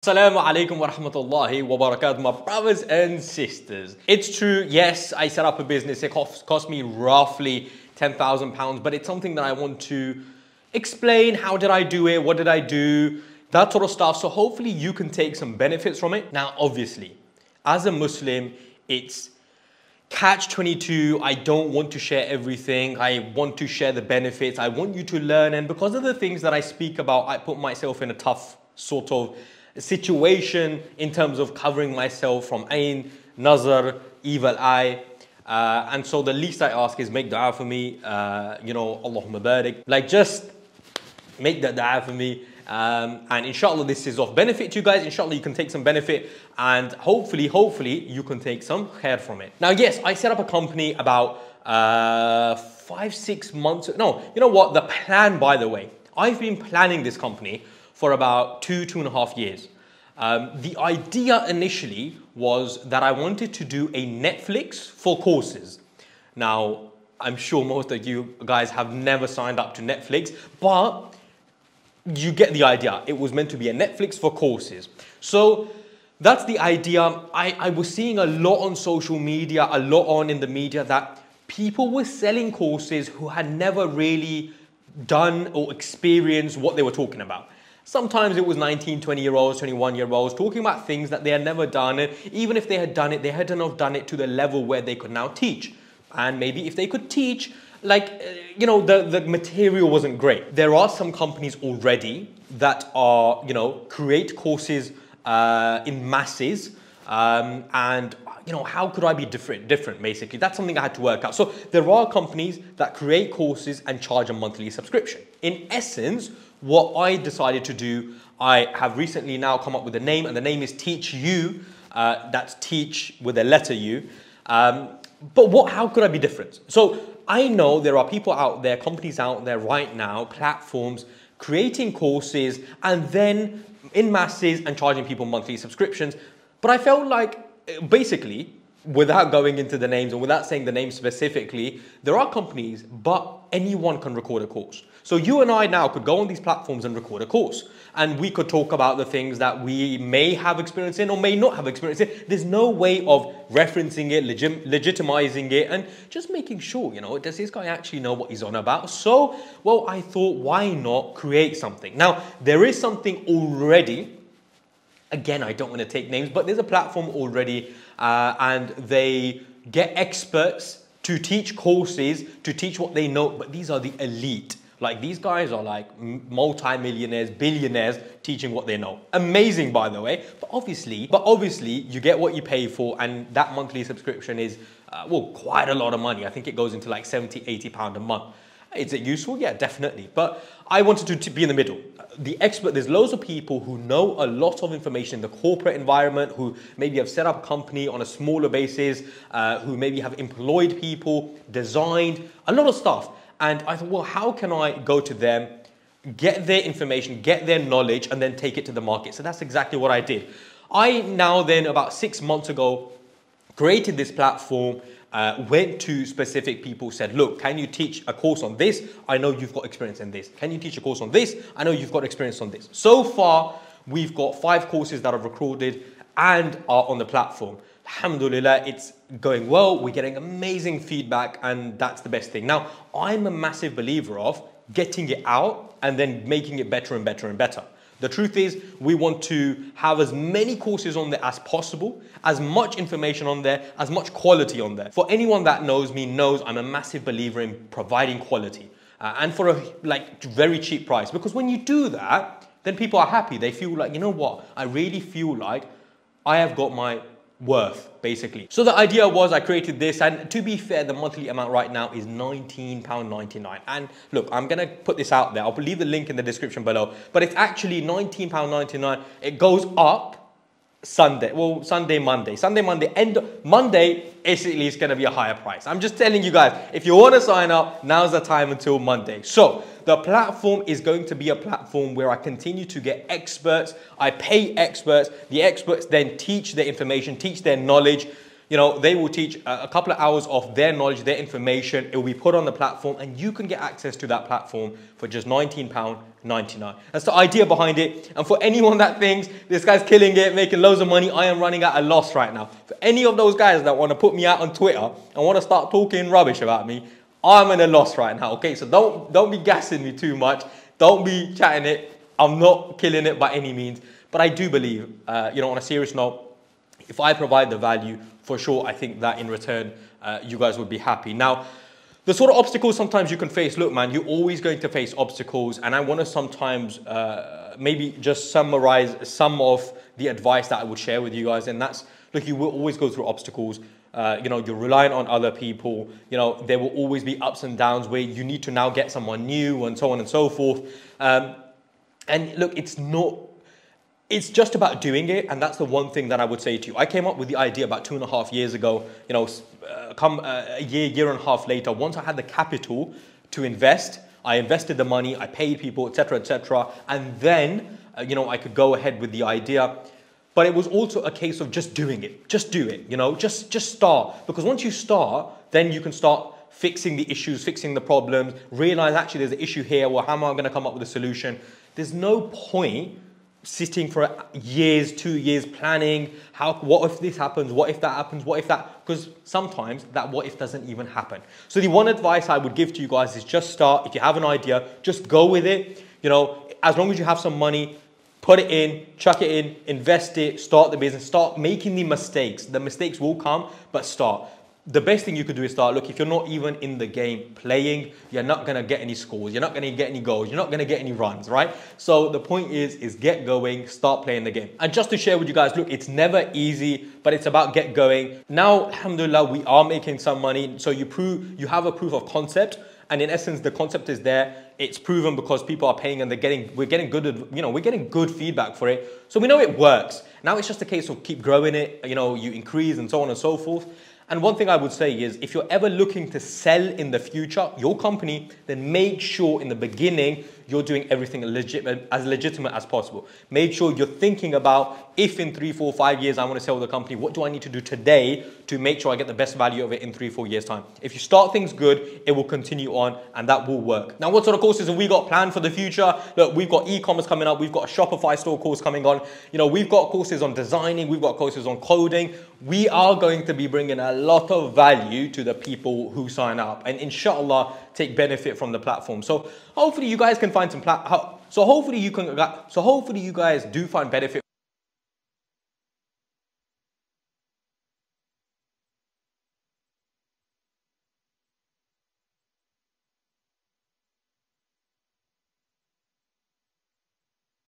Assalamu alaikum wa rahmatullahi wa barakatuh, my brothers and sisters. It's true, yes, I set up a business. It cost me roughly £10,000, but it's something that I want to explain. How did I do it? What did I do? That sort of stuff. So hopefully you can take some benefits from it. Now, obviously, as a Muslim, it's catch-22. I don't want to share everything. I want to share the benefits. I want you to learn. And because of the things that I speak about, I put myself in a tough sort of situation in terms of covering myself from ayn, nazar, evil eye. And so the least I ask is make dua for me, Allahumma barik. Like, just make that dua for me. And inshallah, this is of benefit to you guys. Inshallah, you can take some benefit, and hopefully you can take some khair from it. Now, yes, I set up a company about 5-6 months. No, you know what? The plan, by the way, I've been planning this company for about 2.5 years. The idea initially was that I wanted to do a Netflix for courses. Now, I'm sure most of you guys have never signed up to Netflix, but you get the idea. It was meant to be a Netflix for courses. So that's the idea. I was seeing a lot on social media, a lot in the media, that people were selling courses who had never really done or experienced what they were talking about. Sometimes it was 19, 20-year-olds, 21-year-olds talking about things that they had never done. And even if they had done it, they hadn't done it to the level where they could now teach. And maybe if they could teach, the material wasn't great. There are some companies already that are, create courses in masses. How could I be different, basically? That's something I had to work out. So there are companies that create courses and charge a monthly subscription. In essence, what I decided to do, I have recently now come up with a name, and the name is Teach You. That's Teach with a letter U. But how could I be different? So I know there are people out there, companies out there right now, platforms, creating courses and then in masses and charging people monthly subscriptions. But I felt like, basically, without going into the names and without saying the name specifically, there are companies, but anyone can record a course. So you and I now could go on these platforms and record a course, and we could talk about the things that we may have experience in or may not have experience in. There's no way of referencing it, legitimizing it, and just making sure, does this guy actually know what he's on about? So, well, I thought, why not create something? Now, there is something already. Again, I don't want to take names, but there's a platform already, and they get experts to teach courses, to teach what they know, but these are the elite. Like, these guys are like multi-millionaires, billionaires, teaching what they know. Amazing, by the way. But obviously, you get what you pay for, and that monthly subscription is, quite a lot of money. I think it goes into like 70, 80 pounds a month. Is it useful? Yeah, definitely. But I wanted to be in the middle. There's loads of people who know a lot of information in the corporate environment, who maybe have set up a company on a smaller basis, who maybe have employed people, designed, a lot of stuff. And I thought, well, how can I go to them, get their information, get their knowledge, and then take it to the market? So that's exactly what I did. I now then, about 6 months ago, created this platform, went to specific people, said, look, can you teach a course on this? I know you've got experience in this. Can you teach a course on this? I know you've got experience on this. So far, we've got 5 courses that are recorded and are on the platform. Alhamdulillah, it's going well. We're getting amazing feedback, and that's the best thing. Now, I'm a massive believer of getting it out and then making it better and better and better. The truth is, we want to have as many courses on there as possible, as much information on there, as much quality on there. For anyone that knows me knows I'm a massive believer in providing quality, and for a very cheap price. Because when you do that, then people are happy. They feel like, you know what? I really feel like I have got my worth, basically. So the idea was, I created this, and to be fair, the monthly amount right now is £19.99. And look, I'm gonna put this out there. I'll leave the link in the description below, but it's actually £19.99. It goes up Sunday, Monday, Monday, basically it's gonna be a higher price. I'm just telling you guys, if you wanna sign up, now's the time until Monday. So the platform is going to be a platform where I continue to get experts. I pay experts. The experts then teach their information, teach their knowledge. They will teach a couple of hours of their knowledge, their information. It will be put on the platform, and you can get access to that platform for just £19 $99. That's the idea behind it. And for anyone that thinks this guy's killing it, making loads of money, I am running at a loss right now. For any of those guys that want to put me out on Twitter and want to start talking rubbish about me, I'm in a loss right now, okay? So don't be gassing me too much. Don't be chatting it. I'm not killing it by any means. But I do believe, on a serious note, if I provide the value, for sure, I think that in return, you guys would be happy. Now, the sort of obstacles sometimes you can face, look, man, you're always going to face obstacles. And I want to sometimes maybe just summarize some of the advice that I would share with you guys. And that's, look, you will always go through obstacles. You're relying on other people. There will always be ups and downs where you need to now get someone new and so on and so forth. And look, it's just about doing it. And that's the one thing that I would say to you. I came up with the idea about 2.5 years ago, come a year and a half later, once I had the capital to invest, I invested the money, I paid people, etc., and then, I could go ahead with the idea. But it was also a case of just doing it. Just do it, just start. Because once you start, then you can start fixing the issues, fixing the problems, realize actually there's an issue here, well, how am I going to come up with a solution? There's no point sitting for years, 2 years, planning, what if this happens, what if that happens, what if that, because sometimes that what if doesn't even happen. So the one advice I would give to you guys is just start. If you have an idea, just go with it. As long as you have some money, put it in, chuck it in, invest it, start the business, start making the mistakes. The mistakes will come, but start. The best thing you could do is start. Look, if you're not even in the game playing, you're not going to get any scores. You're not going to get any goals. You're not going to get any runs, right? So the point is get going, start playing the game. And just to share with you guys, look, it's never easy, but it's about get going. Now, alhamdulillah, we are making some money. So you have a proof of concept. And in essence, the concept is there. It's proven because people are paying and we're getting good feedback for it. So we know it works. Now it's just a case of keep growing it. You increase and so on and so forth. And one thing I would say is if you're ever looking to sell in the future, your company, then make sure in the beginning, you're doing everything as legitimate as possible. Make sure you're thinking about if in 3, 4, 5 years I want to sell the company, what do I need to do today to make sure I get the best value of it in 3, 4 years time? If you start things good, it will continue on and that will work. Now, what sort of courses have we got planned for the future? Look, we've got e-commerce coming up. We've got a Shopify store course coming on. We've got courses on designing. We've got courses on coding. We are going to be bringing a lot of value to the people who sign up and inshallah take benefit from the platform. So hopefully you guys can find some hopefully you guys do find benefit